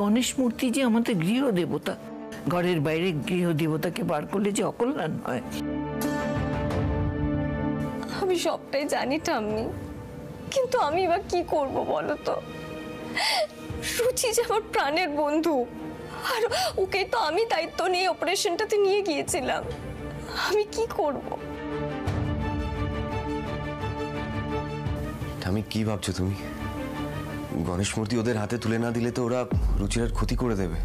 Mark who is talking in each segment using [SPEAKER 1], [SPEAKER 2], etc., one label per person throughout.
[SPEAKER 1] গণেশ মূর্তি যে আমাদের গৃহ দেবতা, ঘরের বাইরে গৃহ দেবতাকে বার করলে যে অকল্যাণ হয়।
[SPEAKER 2] আমি সবটাই জানি ঠাম্মি, কিন্তু আমি এবার কি করব বলো তো? রুচি যে আমার প্রাণের বন্ধু, আর ওকে তো আমি দায়িত্ব নিয়ে অপারেশনটাতে নিয়ে গিয়েছিলাম। আমি কি করব?
[SPEAKER 3] আমি কি ভাবছো তুমি? গণেশ মূর্তি ওদের হাতে তুলে না দিলে তো ওরা রুচিরার ক্ষতি করে দেবে।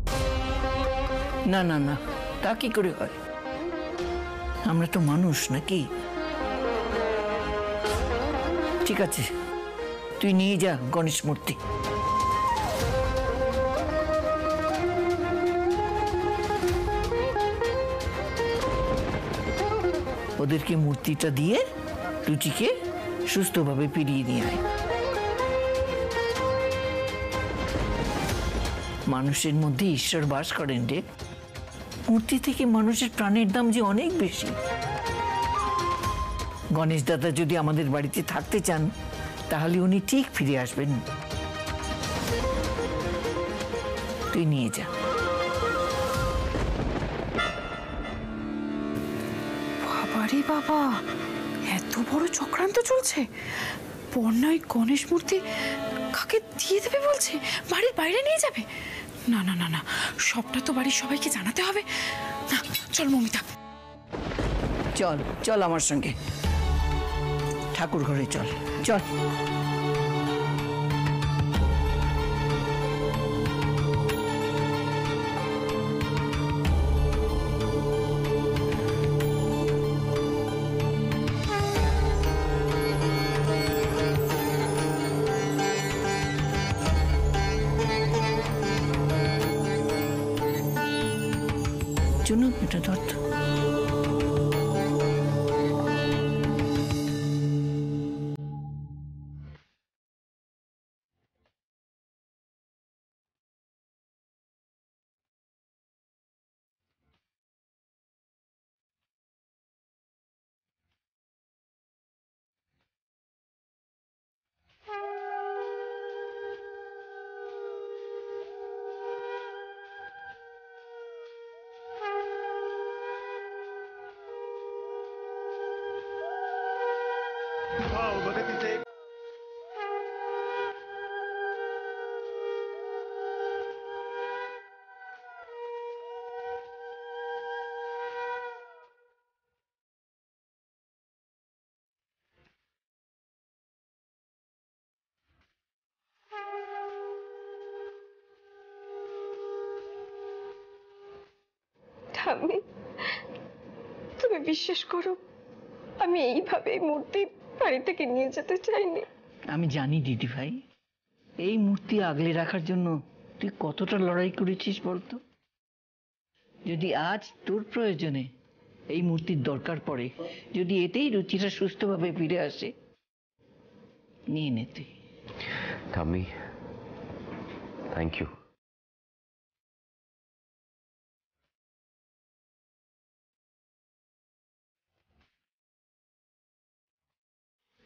[SPEAKER 1] না না না, তা কি করে হয়? আমরা তো মানুষ নাকি? ঠিক আছে, তুই নিয়ে যা গণেশ মূর্তি। ওদেরকে মূর্তিটা দিয়ে রুচিকে সুস্থভাবে ফিরিয়ে নিয়ে আয়। মানুষের মধ্যে ঈশ্বর বাস করেন রে। মূর্তি থেকে মানুষের প্রাণের দাম যে অনেক বেশি। গণেশ দাদা যদি আমাদের বাড়িতে থাকতে চান তাহলে উনি ঠিক ফিরে আসবেন। তুই নিয়ে যা।
[SPEAKER 4] বাবারে বাবা, এত বড় চক্রান্ত চলছে। পর্ণা ওই গণেশ মূর্তি কাকে দিয়ে দেবে বলছে, বাড়ির বাইরে নিয়ে যাবে? না না না না, সবটা তো বাড়ির সবাইকে জানাতে হবে। না, চল মমিতা,
[SPEAKER 1] চল চল আমার সঙ্গে ঠাকুর ঘরে চল চল। জন্য এটা ধরত।
[SPEAKER 2] ঠাম্মি, তুমি বিশ্বাস করো, আমি এইভাবে মূর্তি বাড়ি থেকে নিয়ে যেতে চাইনি।
[SPEAKER 1] আমি জানি দিদি ভাই, এই মূর্তি আগলে রাখার জন্য তুই কতটা লড়াই করেছিস বলতো। যদি আজ তোর প্রয়োজনে এই মূর্তির দরকার পড়ে, যদি এতেই রুচিরা সুস্থভাবে ফিরে আসে, নিয়ে নে তুই।
[SPEAKER 3] ঠাম্মি, থ্যাংক ইউ।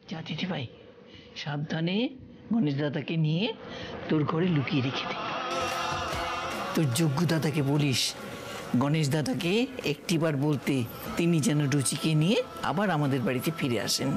[SPEAKER 1] যা দিদি ভাই, সাবধানে গণেশ দাদাকে নিয়ে তোর ঘরে লুকিয়ে রেখে দে। তোর যোগ্য দাদাকে বলিস গণেশ দাদাকে একটিবার বলতে তিনি যেন রুচিকে নিয়ে আবার আমাদের বাড়িতে ফিরে আসেন।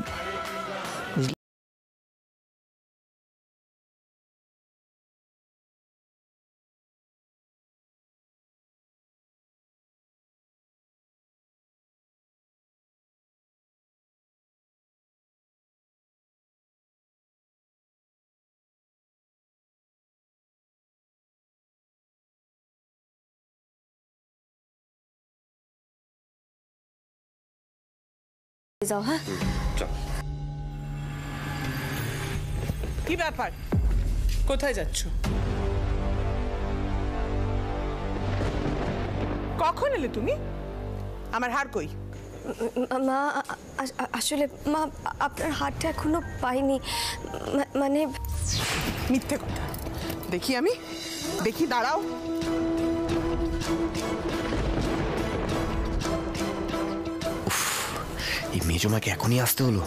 [SPEAKER 2] যাও। হ্যাঁ,
[SPEAKER 5] কি ব্যাপার, কোথায় যাচ্ছ? কখন এলে তুমি? আমার হার কই?
[SPEAKER 2] মা আসলে মা আপনার হারটা এখনো পাইনি। মানে
[SPEAKER 5] মিথ্যে কথা। দেখি, আমি দেখি, দাঁড়াও।
[SPEAKER 3] এই মেজমাকে এখনই আসতে হলো।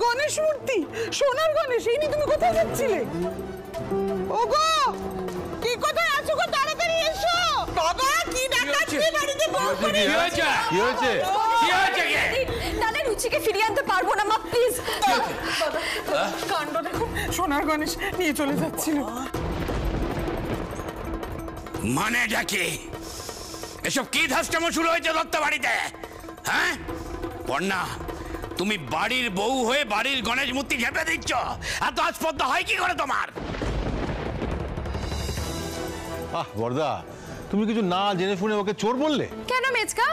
[SPEAKER 5] গণেশ মূর্তি, সোনার গণেশ, এই নিয়ে তুমি কোথায় যাচ্ছিলে? ওগো, কি কোথায় আছো গো? তাড়াতাড়ি এসো। বাবা, কি ডাকাচ্ছি বাড়িতে?
[SPEAKER 6] কি হয়েছে? কি হয়েছে? কি হয়েছে?
[SPEAKER 2] নালে রুচিকে ফিরিয়ে আনতে পারবো না মা, প্লিজ।
[SPEAKER 5] কাণ্ড দেখো, সোনার গণেশ নিয়ে চলে যাচ্ছিল।
[SPEAKER 6] মানেটা কি? এসব কি ধাস্তামো শুরু হয়েছে দত্ত বাড়িতে? হ্যাঁ পর্ণা, তুমি বাড়ির বউ হয়ে বাড়ির গণেশ মূর্তি ঝেপে দিচ্ছ, এত আস্পর্ধা হয় কি করে তোমার?
[SPEAKER 7] আহ বর্দা, তুমি কিছু না জেনে শুনে ওকে চোর বললে
[SPEAKER 4] কেন মেচকা?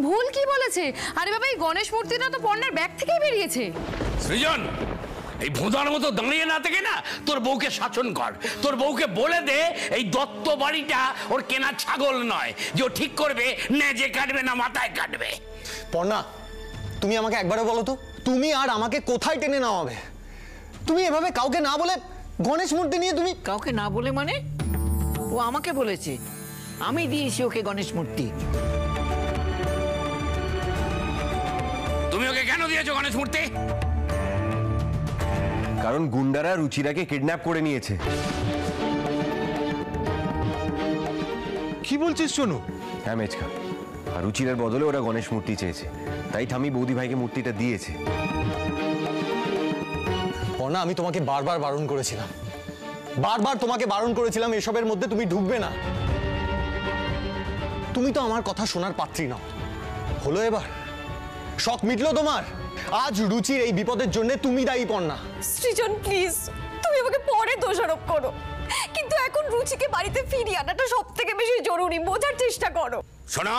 [SPEAKER 4] ভুল কি বলেছে? আরে বাবা, এই গণেশ মূর্তিটা তো পর্ণার ব্যাগ থেকেই বেরিয়েছে।
[SPEAKER 6] সৃজন, এই ভোঁদার মতো দাঁড়িয়ে না থেকে না তোর বউকে শাসন কর। তোর বউকে বলে দে এই দত্ত বাড়িটা ওর কেনা ছাগল নয় যে ও ঠিক করবে নেজে কাটবে না মাথায় কাটবে।
[SPEAKER 8] পর্ণা, তুমি আমাকে একবারে বলো তো, তুমি আর আমাকে কোথায় টেনে নামাবে? তুমি এভাবে কাউকে না বলে গণেশ মূর্তি নিয়ে তুমি...
[SPEAKER 1] কাউকে না বলে মানে? ও আমাকে বলেছে, আমি দিয়েছি ওকে গণেশ মূর্তি।
[SPEAKER 6] তুমি ওকে কেন দিয়েছো গণেশ মূর্তি?
[SPEAKER 3] কারণ গুন্ডারা রুচিরাকে কিডন্যাপ করে নিয়েছে।
[SPEAKER 7] কি বলছিস সোনু?
[SPEAKER 3] হ্যাঁ মেচকা, আর রুচিরার বদলে ওরা গণেশ মূর্তি চেয়েছে, তাই ঠামি বৌদি ভাইকে মূর্তিটা দিয়েছে।
[SPEAKER 8] পর্ণা, আমি তোমাকে বারবার বারণ করেছিলাম, বারবার তোমাকে বারণ করেছিলাম এসবের মধ্যে তুমি ঢুকবে না। তুমি তো আমার কথা শোনার পাত্রী নাও। হলো এবার? শখ মিটলো তোমার? আজ রুচির এই বিপদের জন্য তুমি দায়ী পর্ণা।
[SPEAKER 2] সৃজন প্লিজ, তুমি আমাকে পরে দোষারোপ করো, কিন্তু এখন রুচিকে বাড়িতে ফিরিয়ে আনাটা সব থেকে বেশি জরুরি, বোঝার চেষ্টা করো।
[SPEAKER 6] শোনো,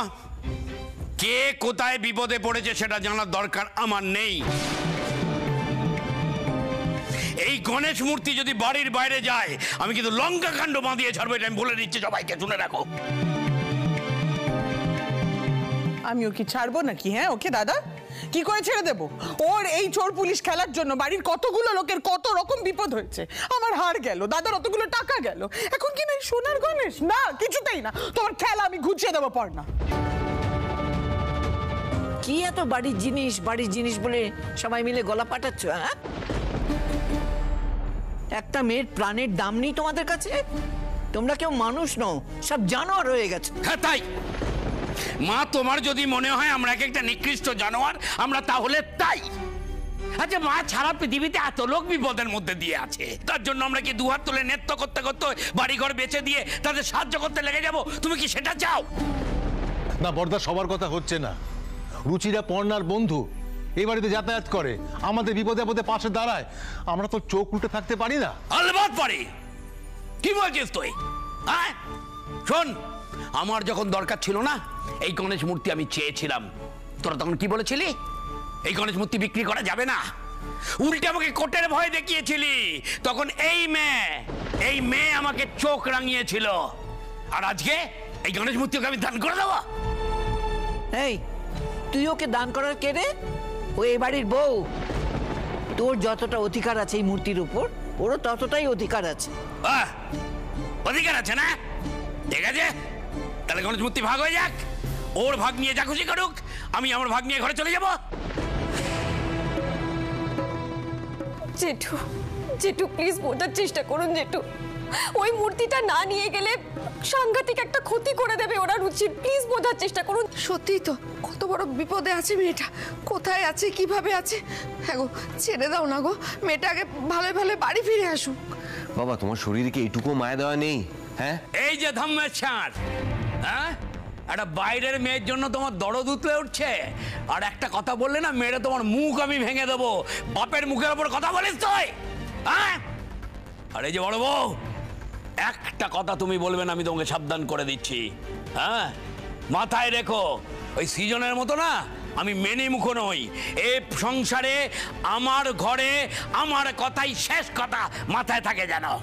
[SPEAKER 6] কে কোথায় বিপদে পড়েছে সেটা জানার দরকার আমার নেই। এই গণেশ মূর্তি যদি বাড়ির বাইরে যায়, আমি কিন্তু লঙ্কা কাণ্ড বাঁধিয়ে ছাড়বো, এটা আমি বলে দিচ্ছি সবাইকে, শুনে রাখো।
[SPEAKER 5] আমি ওকে ছাড়বো নাকি? হ্যাঁ, ওকে দাদা কি করে ছেড়ে দেবো? ওর এই চোর পুলিশ খেলার জন্য বাড়ির কতগুলো লোকের কত রকম বিপদ হয়েছে। আমার হার গেল, দাদার অতগুলো টাকা গেল, এখন কি না সোনার গণেশ? না, কিছুতেই না। তোমার খেলা আমি ঘুচিয়ে দেবো পর্ণা।
[SPEAKER 1] কি এত বাড়ির জিনিস বলে সবাই মিলে গলা পাঠাচ্ছ? হ্যাঁ, একটা মেয়ের প্রাণের দাম নেই তোমাদের কাছে? তোমরা কেউ মানুষ নও, সব জানোয়ার হয়ে গেছে।
[SPEAKER 6] হ্যাঁ তাই মা, তোমার যদি মনে হয় আমরা একটা নিকৃষ্ট জানোয়ার, আমরা তাহলে তাই। আচ্ছা মা, সারা পৃথিবীতে এত লোক বিপদের মধ্যে দিয়ে আছে, তার জন্য আমরা কি দুহাত তুলে নেত্য করতে করতে বাড়িঘর বেচে দিয়ে তাদের সাহায্য করতে লেগে যাব? তুমি কি সেটা চাও?
[SPEAKER 7] না বর্দা, সবার কথা হচ্ছে না। রুচিরা পর্ণার বন্ধু, এই বাড়িতে যাতায়াত করে, আমাদের বিপদে আপদে পাশে দাঁড়ায়, আমরা তো চোখ উল্টে থাকতে পারি না।
[SPEAKER 6] আলবাত পারি। কি বলছিস তুই? হ্যাঁ শোন, আমার যখন দরকার ছিল না এই গণেশ মূর্তি আমি চেয়েছিলাম, তোরা তখন কি বলেছিলি? এই গণেশ মূর্তি বিক্রি করা যাবে না, উল্টে আমাকে কোর্টের ভয় দেখিয়েছিলি। তখন এই মেয়ে আমাকে চোখ রাঙিয়েছিল, আর আজকে এই গণেশ মূর্তি ওকে আমি দান করে দেবো?
[SPEAKER 1] এই, তুই ওকে দান করার কে রে? ও এই বাড়ির বউ। তোর যতটা অধিকার আছে এই মূর্তির উপর, ওরও ততটাই অধিকার আছে।
[SPEAKER 6] অধিকার আছে না? ঠিক আছে, তাহলে গণেশ মূর্তি ভাগ হয়ে যাক, ওর ভাগ নিয়ে যা খুশি করুক, আমি আমার ভাগ নিয়ে ঘরে চলে যাব।
[SPEAKER 2] জেঠু, জেঠু প্লিজ বোঝার চেষ্টা করুন জেঠু, ওই মূর্তিটা না নিয়ে গেলে সাংঘাতিক একটা ক্ষতি করে দেবে ওরা রুচির, প্লিজ বোঝার চেষ্টা করুন।
[SPEAKER 4] সত্যিই তো, কত বড় বিপদে আছে মেয়েটা, কোথায় আছে কিভাবে আছে। হ্যাঁ গো, ছেড়ে দাও না গো, মেয়েটা আগে ভালো ভালো বাড়ি ফিরে আসুক।
[SPEAKER 3] বাবা, তোমার শরীরে কি এইটুকু মায়া দেওয়া নেই? হ্যাঁ,
[SPEAKER 6] এই যে ধম্মের ছাড়, হ্যাঁ, একটা বাইরের মেয়ের জন্য তোমার দরদ উতলে উঠছে, আর একটা কথা বললে না মেয়েরা তোমার মুখ আমি ভেঙে দেবো। বাপের মুখের ওপর কথা বলিস তুই? হ্যাঁ, আর এই যে বড় বউ, একটা কথা তুমি বলবে না, আমি তোমাকে সাবধান করে দিচ্ছি। হ্যাঁ, মাথায় রেখো, ওই সৃজনের মতো না আমি মেনে মুখো নই। এ সংসারে আমার ঘরে আমার কথাই শেষ কথা, মাথায় থাকে জানো।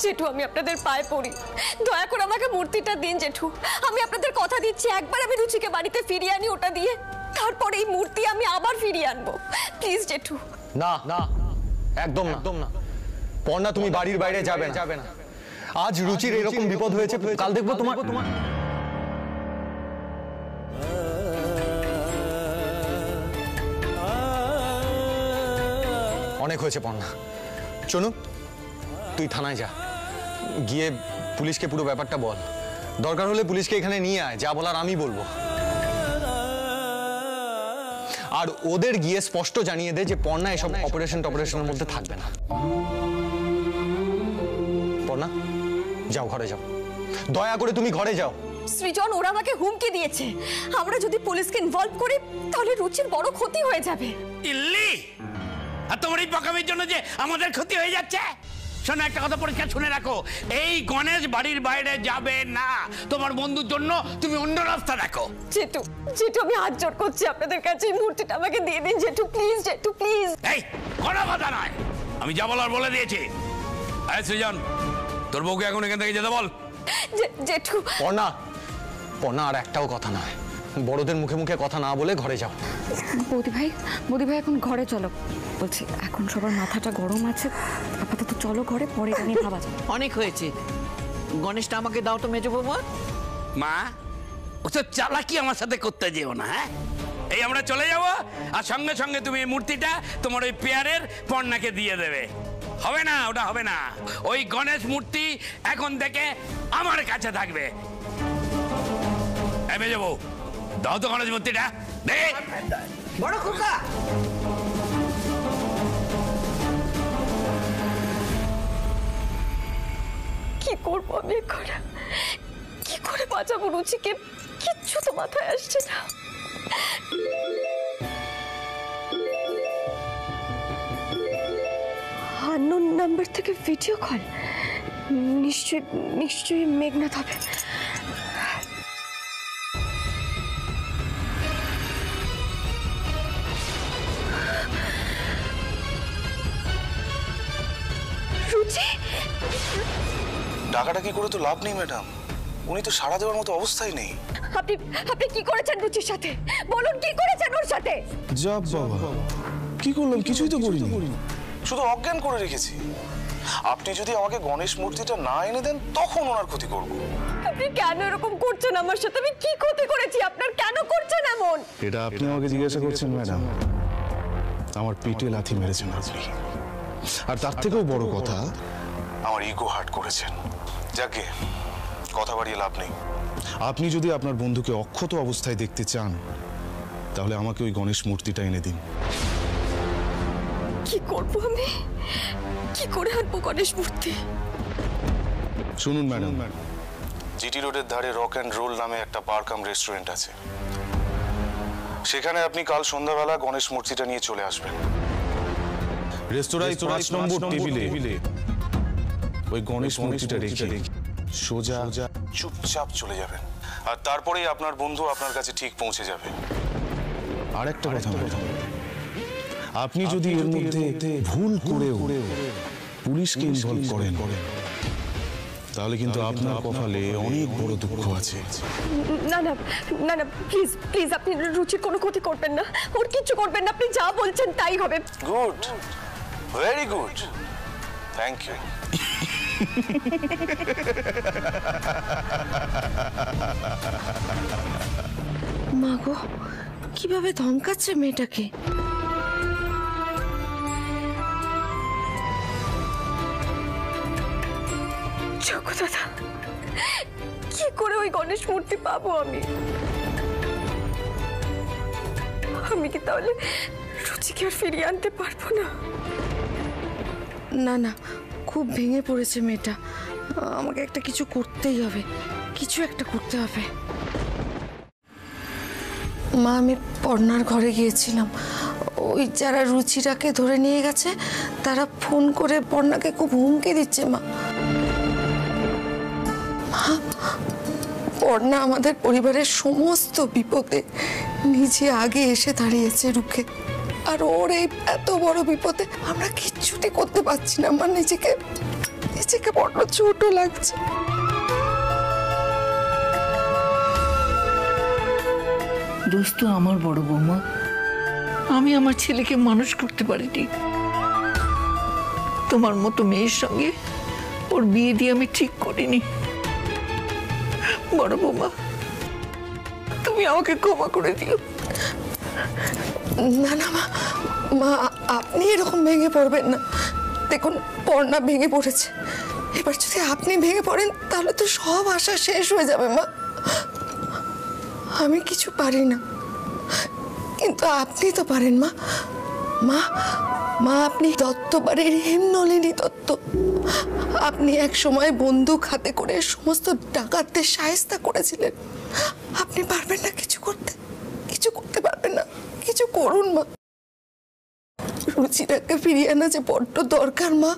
[SPEAKER 2] জেঠু, আমি আপনাদের পায়ে পড়ি, দয়া করে আমাকে মূর্তিটা দিন জেঠু। আমি আপনাদের কথা দিচ্ছি, একবার আমি রুচিকে বাড়িতে ফিরিয়ে আনি ওটা দিয়ে, তারপর এই মূর্তি আমি আবার ফিরিয়ে আনবো। প্লিজ জেঠু।
[SPEAKER 8] না না, একদম না পর্ণা, তুমি বাড়ির বাইরে যাবে না। আজ রুচির এরকম বিপদ হয়েছে, কাল দেখবো তোমার। অনেক হয়েছে পর্ণা। চনু, তুই থানায় যা, গিয়ে পুলিশকে পুরো ব্যাপারটা বল। দরকার হলে পুলিশকে এখানে নিয়ে আয়, যা বলার আমি বলবো। আর ওদের গিয়ে স্পষ্ট জানিয়ে দে যে পর্ণা এসব অপারেশনের মধ্যে থাকবে না। পর্ণা, যাও ঘরে যাও, দয়া করে তুমি ঘরে যাও।
[SPEAKER 2] সৃজন, ওরা আমাকে হুমকি দিয়েছে, আমরা যদি পুলিশকে ইনভলভ করি তাহলে রুচির বড় ক্ষতি হয়ে যাবে।
[SPEAKER 6] ইল্লি, আর তোমার এই বকামির জন্য যে আমাদের ক্ষতি হয়ে যাচ্ছে। শোনো, একটা কথা পরিষ্কার শুনে রাখো, এই গণেশ বাড়ির বাইরে যাবে না। তোমার বন্ধুর জন্য তুমি অন্য রাস্তা দেখো।
[SPEAKER 2] জেঠু, জেঠু, আমি হাত জোড় করছি আপনাদের কাছে, এই মূর্তিটা আমাকে দিয়ে দিন জেঠু, প্লিজ জেঠু, প্লিজ।
[SPEAKER 6] এই কোনো কথা নয়, আমি যা বলার বলে দিয়েছি। এই সৃজন, তোর বউকে এখন এখান থেকে যেতে বল।
[SPEAKER 2] জেঠু।
[SPEAKER 8] পর্ণা, পর্ণা, আর একটাও কথা নয়, বড়দের মুখে মুখে কথা না বলে ঘরে যাও।
[SPEAKER 9] বৌদি ভাই এখন ঘরে চলো। বলছি এখন সবার মাথাটা গরম আছে, আপাতত চলো ঘরে, পরে জানিয়ে ভাবা যাবে।
[SPEAKER 1] অনেক হয়েছে, গণেশটা আমাকে দাও তো মেজো বৌমা।
[SPEAKER 6] মা, ওসব চালাকি আমার সাথে করতে যেও না। হ্যাঁ, এই আমরা চলে যাবো, আর সঙ্গে সঙ্গে তুমি এই মূর্তিটা তোমার ওই পেয়ারের পর্ণাকে দিয়ে দেবে। হবে না, ওটা হবে না। ওই গণেশ মূর্তি এখন থেকে আমার কাছে থাকবে। এমে যাবো, দাও তো গণেশ মূর্তিটা দে।
[SPEAKER 1] বড় খোকা,
[SPEAKER 2] কি করবো আমি এখন? কি করে বাঁচাবো রুচিকে? কিচ্ছু তো মাথায় আসছে না। আননোন নাম্বার থেকে ভিডিও কল, নিশ্চয়ই মেঘনাথ হবে। রুচি,
[SPEAKER 10] ডাকাডাকি করে তো লাভ নেই ম্যাডাম, উনি তো সাড়া দেওয়ার মতো অবস্থায় নেই।
[SPEAKER 2] আপনি কি করেছেন রুচির সাথে? বলুন কি করেছেন ওর সাথে?
[SPEAKER 10] যা বাবা, কি করলাম? কিছুই তো করিনি, শুধু অজ্ঞান করে রেখেছি। আপনি যদি আমাকে গণেশ মূর্তিটা না এনে দেন তখন ওনার ক্ষতি করব।
[SPEAKER 2] আপনি কেন এরকম করছেন আমার সাথে? আমি কি ক্ষতি করেছি আপনার? কেন করছেন এমন?
[SPEAKER 10] এটা আপনি আমাকে জিজ্ঞাসা করছেন ম্যাডাম? আমার পিঠে লাথি মেরেছেন আপনি, আর তার থেকেও বড় কথা, আমার ইগো হার্ট করেছেন। যাকে কথা বাড়িয়ে লাভ নেই। আপনি যদি আপনার বন্ধুকে অক্ষত অবস্থায় দেখতে চান তাহলে আমাকে ওই গণেশ মূর্তিটা এনে দিন।
[SPEAKER 2] কি করবো আমি? কি করে আনবো গণেশ মূর্তি?
[SPEAKER 10] শুনুন ম্যাডাম, জিটি রোডের ধারে রক অ্যান্ড রোল নামে একটা বার কাম রেস্টুরেন্ট আছে, সেখানে আপনি কাল সন্ধ্যাবেলা গণেশ মূর্তিটা নিয়ে চলে আসবেন। রেস্তোরাঁয় 5 নম্বর টেবিলে ওই গণেশ মূর্তিটা রেখে সোজা চুপচাপ চলে যাবেন, আর তারপরেই আপনার বন্ধু আপনার কাছে ঠিক পৌঁছে যাবে। আর একটা কথা ম্যাডাম, আপনি যদি এর মধ্যে ভুল করেও পুলিশকে ইনভলভ করেন তাহলে কিন্তু আপনার কপালে অনেক বড় দুঃখ আছে।
[SPEAKER 2] না না না না, প্লিজ প্লিজ, আপনি রুচির কোনো ক্ষতি করবেন না, ওর কিচ্ছু করবেন না। আপনি যা বলছেন তাই হবে।
[SPEAKER 10] Good, very good, thank you.
[SPEAKER 4] মা গো, কিভাবে ধমকাচ্ছে মেয়েটাকে!
[SPEAKER 2] চকু দাদা, কি করে ওই গণেশ মূর্তি পাবো আমি? আমি কি তাহলে রুচিকে আর ফিরিয়ে আনতে পারবো না?
[SPEAKER 4] না না, খুব ভেঙে পড়েছে মেয়েটা, আমাকে একটা কিছু করতেই হবে, কিছু একটা করতে হবে। মা, আমি পর্ণার ঘরে গিয়েছিলাম, ওই যারা রুচিরাকে ধরে নিয়ে গেছে তারা ফোন করে পর্ণাকে খুব হুমকি দিচ্ছে। মা, পর্ণা আমাদের পরিবারের সমস্ত বিপদে নিজে আগে এসে দাঁড়িয়েছে রুখে, আর ওর এই এত বড় বিপদে আমরা কিচ্ছুটি করতে পারছি না। আমার নিজেকে বড় ছোট লাগছে।
[SPEAKER 1] দোষ তো আমার বড় বৌমা, আমি আমার ছেলেকে মানুষ করতে পারিনি। তোমার মতো মেয়ের সঙ্গে ওর বিয়ে দিয়ে আমি ঠিক করিনি। বড় বৌমা, তুমি আমাকে ক্ষমা করে দিও।
[SPEAKER 2] না না মা, মা আপনি এরকম ভেঙে পড়বেন না। দেখুন পর্ণা ভেঙে পড়েছে, এবার যদি আপনি ভেঙে পড়েন তাহলে তো সব আশা শেষ হয়ে যাবে মা। আমি কিছু পারি না, কিন্তু আপনি তো পারেন মা। মা মা আপনি দত্তবাড়ির হেমনলিনী দত্ত। আপনি এক সময় বন্দুক হাতে করে সমস্ত ডাকাতদের শায়েস্তা করেছিলেন। আপনি পারবেন না কিছু করতে? কিছু করতে পারবেন না? কিছু করুন মা। রুচিরাকে ফিরিয়ে আনা যে বড্ড দরকার মা,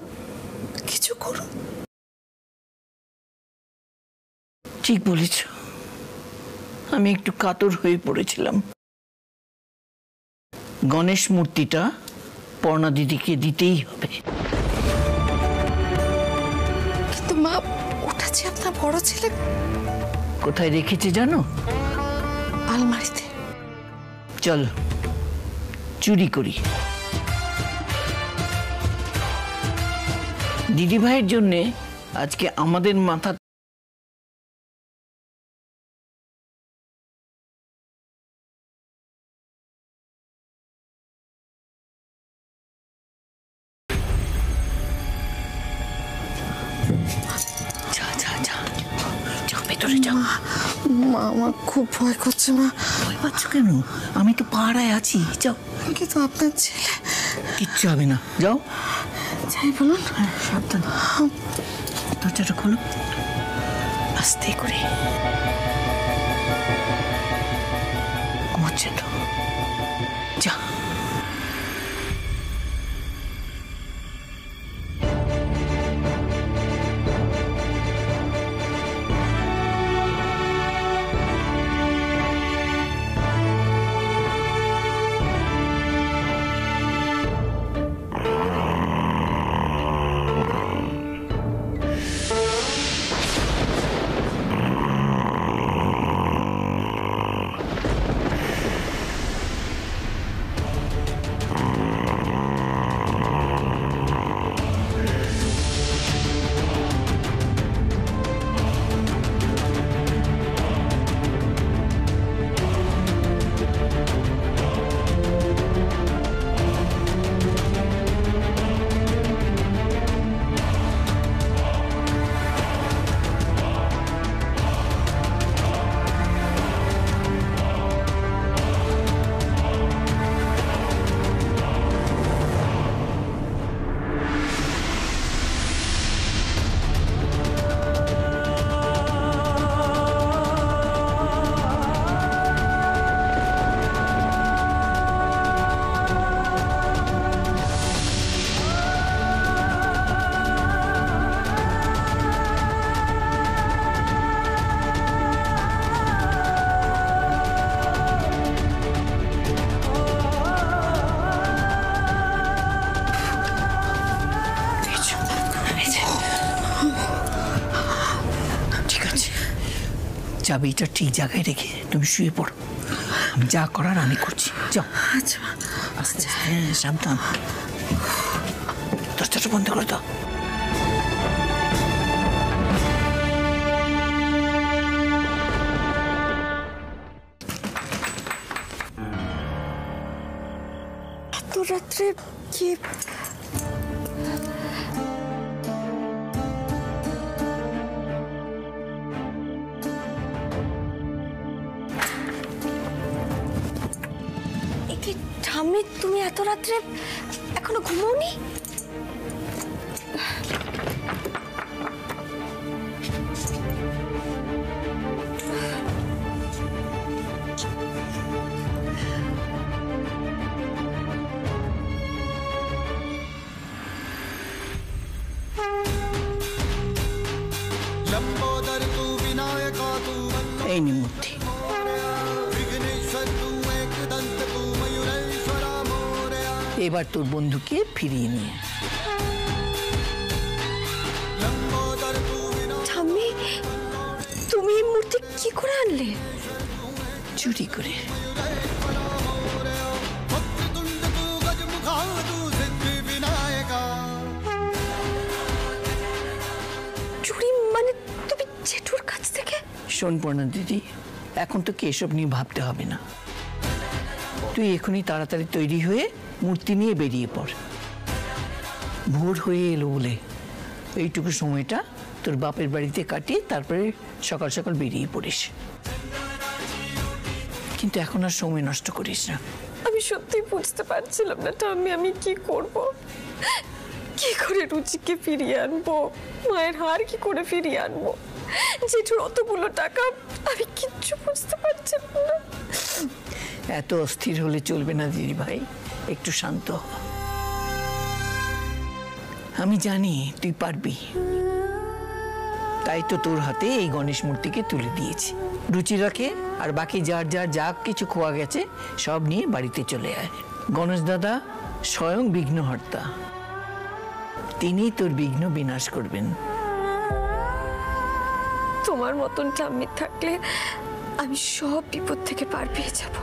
[SPEAKER 2] কিছু করুন।
[SPEAKER 1] ঠিক বলেছ, আমি একটু কাতর হয়ে পড়েছিলাম। গণেশ মূর্তিটা পর্ণা দিদিকে দিতেই হবে।
[SPEAKER 2] কিন্তু মা, ওটা যে আপনার বড় ছেলে।
[SPEAKER 1] কোথায় রেখেছে জানো?
[SPEAKER 2] আলমারিতে।
[SPEAKER 1] চল চুরি করি। দিদি ভাইয়ের জন্যে আজকে আমাদের মাথা ভেতরে যাও।
[SPEAKER 2] মা আমার খুব ভয় করছে মা।
[SPEAKER 1] ভয় পাচ্ছ কেন? আমি তো পাহারায় আছি, যাও।
[SPEAKER 2] কিন্তু আপনার ছেলে।
[SPEAKER 1] কিচ্ছু হবে না, যাও।
[SPEAKER 2] যাই বলুন।
[SPEAKER 1] হ্যাঁ সাবধান, দরজাটা খোলো আস্তে করে। ঘুমাচ্ছে তো, যা। চাবিটা ঠিক জায়গায় রেখে তুমি শুয়ে পড়ো। আমি যা করার আমি করছি, যাও।
[SPEAKER 2] আচ্ছা
[SPEAKER 1] আচ্ছা, হ্যাঁ সাবধান। দরজাটা বন্ধ করে দাও।
[SPEAKER 2] এত রাত্রে কি? ঠাম্মি, তুমি এত রাত্রে এখনো ঘুমোওনি?
[SPEAKER 1] এই নি মূর্তি। এবার তোর বন্ধুকে ফিরিয়ে নিয়ে।
[SPEAKER 2] ঠাম্মি, তুমি এই মূর্তি কি করে আনলে?
[SPEAKER 1] চুরি করে।
[SPEAKER 2] চুরি মানে তুমি জেঠুর কাছ থেকে?
[SPEAKER 1] শোন পর্ণা দিদি, এখন তোকে এসব নিয়ে ভাবতে হবে না। তুই এখনই তাড়াতাড়ি তৈরি হয়ে মূর্তি নিয়ে বেরিয়ে পড়। ভোর হয়ে এলো বলে এইটুকু সময়টা তোর বাপের বাড়িতে কাটিয়ে তারপরে সকাল সকাল বেরিয়ে পড়িস, কিন্তু এখন আর সময় নষ্ট করিস না।
[SPEAKER 2] আমি সত্যি বুঝতে পারছিলাম না ঠাম্মি আমি কি করব, কি করে রুচিকে ফিরিয়ে আনবো, মায়ের হার কি করে ফিরিয়ে আনবো, জেঠুর অতগুলো টাকা, আমি কিচ্ছু বুঝতে পারছিলাম না।
[SPEAKER 1] এত অস্থির হলে চলবে না দিদি ভাই, একটু শান্ত হ। আমি জানি তুই পারবি, তাই তো তোর হাতে এই গণেশ মূর্তিকে তুলে দিয়েছি। রুচিরাকে আর বাকি যার যার যা কিছু খোয়া গেছে সব নিয়ে বাড়িতে চলে আয়। গণেশ দাদা স্বয়ং বিঘ্নহর্তা, তিনি তোর বিঘ্ন বিনাশ করবেন।
[SPEAKER 2] তোমার মতন ঠাম্মি থাকলে আমি সব বিপদ থেকে পার পেয়ে যাবো।